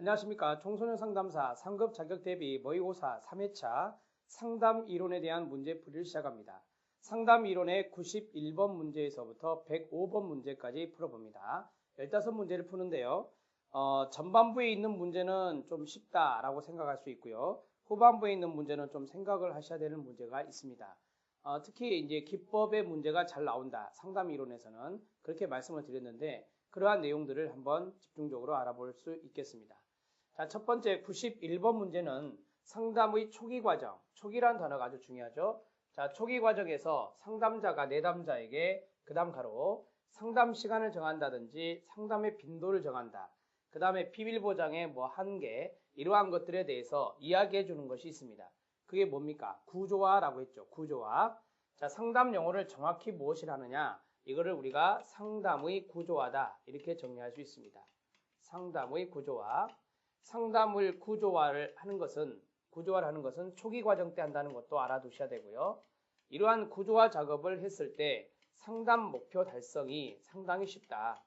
안녕하십니까. 청소년 상담사 상급 자격 대비 모의고사 3회차 상담 이론에 대한 문제풀이를 시작합니다. 상담 이론의 91번 문제에서부터 105번 문제까지 풀어봅니다. 15문제를 푸는데요. 전반부에 있는 문제는 좀 쉽다라고 생각할 수 있고요. 후반부에 있는 문제는 좀 생각을 하셔야 되는 문제가 있습니다. 특히 이제 기법의 문제가 잘 나온다. 상담 이론에서는 그렇게 말씀을 드렸는데 그러한 내용들을 한번 집중적으로 알아볼 수 있겠습니다. 자, 첫 번째 91번 문제는 상담의 초기 과정, 초기란 단어가 아주 중요하죠. 자, 초기 과정에서 상담자가 내담자에게 그 다음 가로 상담 시간을 정한다든지 상담의 빈도를 정한다. 그 다음에 비밀보장의 뭐 한계, 이러한 것들에 대해서 이야기해 주는 것이 있습니다. 그게 뭡니까? 구조화라고 했죠. 구조화. 자, 상담 용어를 정확히 무엇이라 하느냐? 이거를 우리가 상담의 구조화다. 이렇게 정리할 수 있습니다. 상담의 구조화. 상담을 구조화를 하는 것은 초기 과정 때 한다는 것도 알아두셔야 되고요. 이러한 구조화 작업을 했을 때 상담 목표 달성이 상당히 쉽다.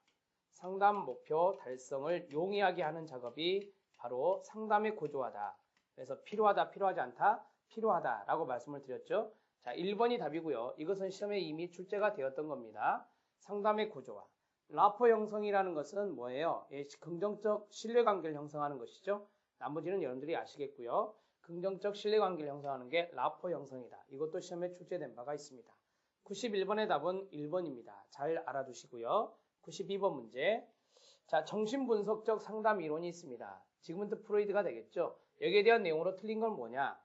상담 목표 달성을 용이하게 하는 작업이 바로 상담의 구조화다. 그래서 필요하다, 필요하지 않다, 필요하다라고 말씀을 드렸죠. 자, 1번이 답이고요. 이것은 시험에 이미 출제가 되었던 겁니다. 상담의 구조화. 라포 형성이라는 것은 뭐예요? 긍정적 신뢰관계를 형성하는 것이죠. 나머지는 여러분들이 아시겠고요. 긍정적 신뢰관계를 형성하는 게 라포 형성이다. 이것도 시험에 출제된 바가 있습니다. 91번의 답은 1번입니다. 잘 알아두시고요. 92번 문제. 자, 정신분석적 상담 이론이 있습니다. 지금부터 프로이드가 되겠죠. 여기에 대한 내용으로 틀린 건 뭐냐?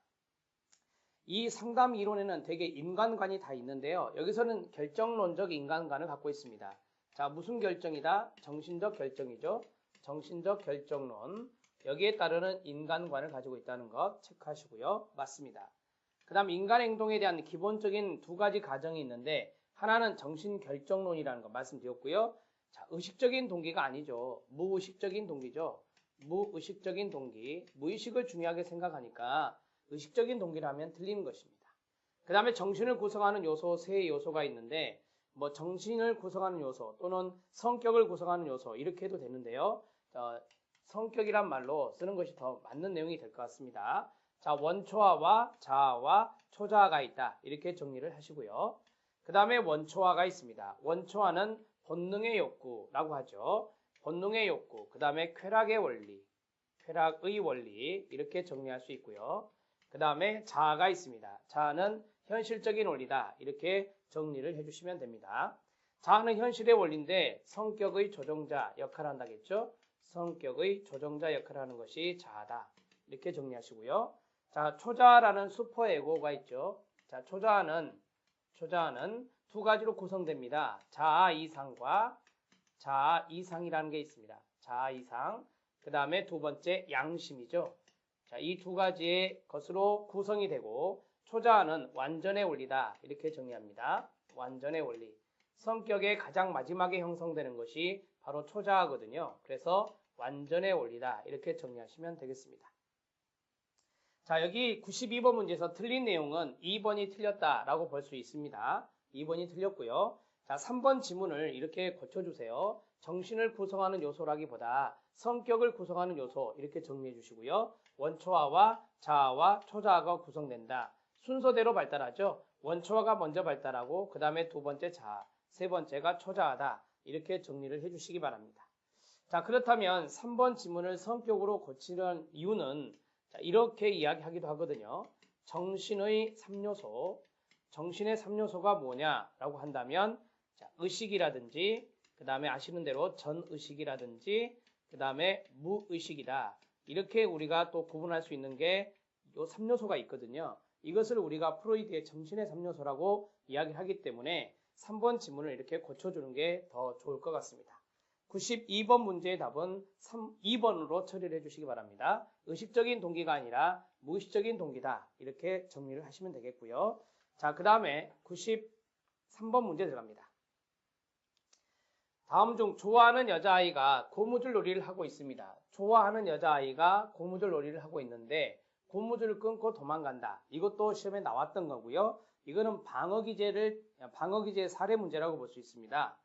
이 상담 이론에는 되게 인간관이 다 있는데요. 여기서는 결정론적 인간관을 갖고 있습니다. 자, 무슨 결정이다? 정신적 결정이죠. 정신적 결정론. 여기에 따르는 인간관을 가지고 있다는 것 체크하시고요. 맞습니다. 그 다음 인간 행동에 대한 기본적인 두 가지 가정이 있는데 하나는 정신결정론이라는 거 말씀드렸고요. 자, 의식적인 동기가 아니죠. 무의식적인 동기죠. 무의식적인 동기. 무의식을 중요하게 생각하니까 의식적인 동기라면 틀리는 것입니다. 그 다음에 정신을 구성하는 요소 세 요소가 있는데 뭐 정신을 구성하는 요소 또는 성격을 구성하는 요소 이렇게 해도 되는데요. 성격이란 말로 쓰는 것이 더 맞는 내용이 될 것 같습니다. 자, 원초화와 자아와 초자아가 있다. 이렇게 정리를 하시고요. 그 다음에 원초화가 있습니다. 원초화는 본능의 욕구라고 하죠. 본능의 욕구. 그 다음에 쾌락의 원리, 쾌락의 원리 이렇게 정리할 수 있고요. 그 다음에 자아가 있습니다. 자아는 현실적인 원리다. 이렇게 정리를 해주시면 됩니다. 자아는 현실의 원리인데 성격의 조정자 역할을 한다겠죠. 성격의 조정자 역할을 하는 것이 자아다. 이렇게 정리하시고요. 자, 초자아라는 슈퍼에고가 있죠. 자, 초자아는 두 가지로 구성됩니다. 자아 이상과 자아 이상이라는 게 있습니다. 자아 이상. 그 다음에 두 번째 양심이죠. 자, 이 두 가지의 것으로 구성이 되고 초자아는 완전의 원리다. 이렇게 정리합니다. 완전의 원리. 성격의 가장 마지막에 형성되는 것이 바로 초자아거든요. 그래서 완전의 원리다. 이렇게 정리하시면 되겠습니다. 자, 여기 92번 문제에서 틀린 내용은 2번이 틀렸다라고 볼 수 있습니다. 2번이 틀렸고요. 자, 3번 지문을 이렇게 고쳐주세요. 정신을 구성하는 요소라기보다 성격을 구성하는 요소 이렇게 정리해 주시고요. 원초화와 자아와 초자아가 구성된다. 순서대로 발달하죠. 원초화가 먼저 발달하고 그 다음에 두 번째 자아, 세 번째가 초자아다. 이렇게 정리를 해주시기 바랍니다. 자, 그렇다면 3번 지문을 성격으로 고치는 이유는 자, 이렇게 이야기하기도 하거든요. 정신의 3요소, 정신의 3요소가 뭐냐라고 한다면 자, 의식이라든지 그 다음에 아시는 대로 전의식이라든지 그 다음에 무의식이다. 이렇게 우리가 또 구분할 수 있는 게 요 3요소가 있거든요. 이것을 우리가 프로이드의 정신의 3요소라고 이야기를 하기 때문에 3번 지문을 이렇게 고쳐주는 게 더 좋을 것 같습니다. 92번 문제의 답은 2번으로 처리를 해주시기 바랍니다. 의식적인 동기가 아니라 무의식적인 동기다. 이렇게 정리를 하시면 되겠고요. 자, 그 다음에 93번 문제 들어갑니다. 다음 중 좋아하는 여자아이가 고무줄 놀이를 하고 있습니다. 좋아하는 여자아이가 고무줄 놀이를 하고 있는데 고무줄을 끊고 도망간다. 이것도 시험에 나왔던 거고요. 이거는 방어기제 사례 문제라고 볼 수 있습니다.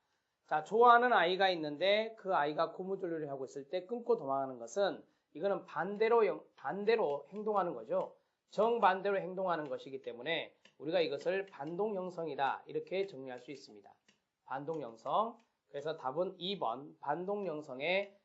자, 좋아하는 아이가 있는데 그 아이가 고무줄 놀이를 하고 있을 때 끊고 도망가는 것은 이거는 반대로 행동하는 거죠. 정반대로 행동하는 것이기 때문에 우리가 이것을 반동 형성이다 이렇게 정리할 수 있습니다. 반동 형성. 그래서 답은 2번 반동 형성의